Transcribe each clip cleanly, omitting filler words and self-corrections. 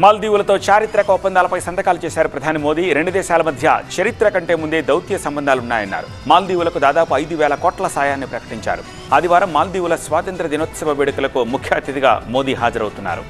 మాల్దీవులతో చారిత్రక ఒప్పందాలపై సంతకాలు చేశారు ప్రధాని మోదీ. రెండు దేశాల మధ్య చరిత్ర కంటే ముందే దౌత్య సంబంధాలున్నాయన్నారు. మాల్దీవులకు దాదాపు 5,000 కోట్ల సాయాన్ని ప్రకటించారు. ఆదివారం మాల్దీవుల స్వాతంత్ర్య దినోత్సవ వేడుకలకు ముఖ్య అతిథిగా మోదీ హాజరవుతున్నారు.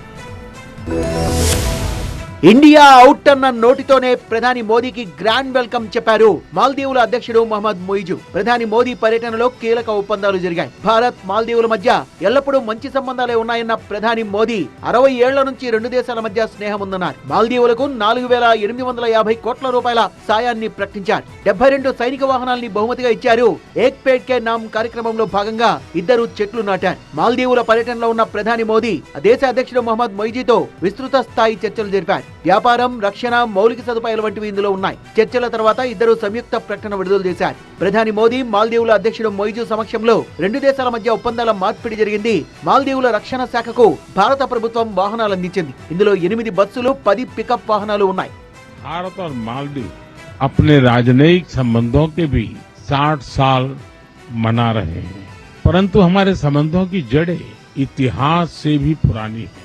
ఇండియా అవుట్ అన్న నోటితోనే ప్రధాని మోదీకి గ్రాండ్ వెల్కమ్ చెప్పారు మాల్దీవుల అధ్యక్షుడు మహమ్మద్ మొయిజు. ప్రధాని మోదీ పర్యటనలో కీలక ఒప్పందాలు జరిగాయి. భారత్ మాల్దీవుల మధ్య ఎల్లప్పుడూ మంచి సంబంధాలే ఉన్నాయన్న ప్రధాని మోదీ 60 ఏళ్ల నుంచి రెండు దేశాల మధ్య స్నేహం ఉందన్నారు. మాల్దీవులకు 4,850 కోట్ల రూపాయల సాయాన్ని ప్రకటించారు. 72 సైనిక వాహనాల్ని బహుమతిగా ఇచ్చారు. ఏక్ పేడ్ కే నామ్ కార్యక్రమంలో భాగంగా ఇద్దరు చెట్లు నాటారు. మాల్దీవుల పర్యటనలో ఉన్న ప్రధాని మోదీ ఆ దేశ అధ్యక్షుడు మహమ్మద్ మొయిజీతో విస్తృత స్థాయి చర్చలు జరిపారు. వ్యాపారం, రక్షణ, మౌలిక సదుపాయాలు వంటివి ఇందులో ఉన్నాయి. చర్చల తర్వాత ఇద్దరు సంయుక్త ప్రకటన విడుదల చేశారు. ప్రధాని మోదీ, మాల్దీవుల అధ్యక్షుడు మొయిజు సమక్షంలో రెండు దేశాల మధ్య ఒప్పందాల మార్పిడి జరిగింది. మాల్దీవుల రక్షణ శాఖకు భారత ప్రభుత్వం వాహనాలు అందించింది. ఇందులో 8 బస్సులు, 10 పికప్ వాహనాలు ఉన్నాయి. भारत और मालदीव अपने राजनयिक संबंधों के भी 60 साल मना रहे हैं, परंतु हमारे संबंधों की जड़ें इतिहास से भी पुरानी है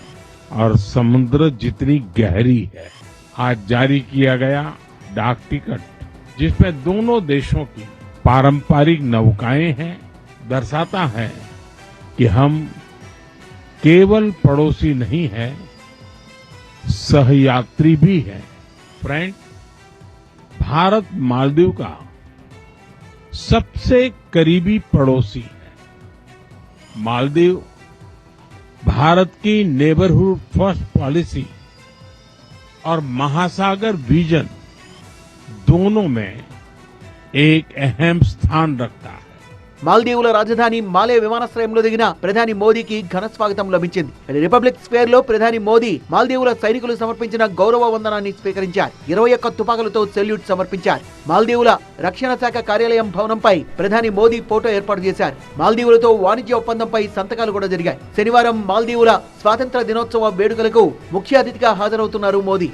और समुद्र जितनी गहरी है। आज जारी किया गया डाक टिकट, जिसमें दोनों देशों की पारंपरिक नौकाएं हैं, दर्शाता है कि हम केवल पड़ोसी नहीं हैं, सहयात्री भी हैं। फ्रेंड, भारत मालदीव का सबसे करीबी पड़ोसी है। मालदीव भारत की नेबरहुड फर्स्ट पॉलिसी और महासागर विजन दोनों में एक अहम स्थान रखता है. మాల్దీవుల రాజధాని మాలే విమానాశ్రయంలో దిగిన ప్రధాని మోదీకి ఘన స్వాగతం లభించింది. రిపబ్లిక్ స్క్వేర్ లో ప్రధాని మోదీ మాల్దీవుల సైనికులు సమర్పించిన గౌరవ వందనాన్ని స్వీకరించారు. 21 తుపాకులతో సెల్యూట్ సమర్పించారు. మాల్దీవుల రక్షణ శాఖ కార్యాలయం భవనంపై ప్రధాని మోదీ ఫోటో ఏర్పాటు చేశారు. మాల్దీవులతో వాణిజ్య ఒప్పందంపై సంతకాలు కూడా జరిగాయి. శనివారం మాల్దీవుల స్వాతంత్ర్య దినోత్సవ వేడుకలకు ముఖ్య అతిథిగా హాజరవుతున్నారు మోదీ.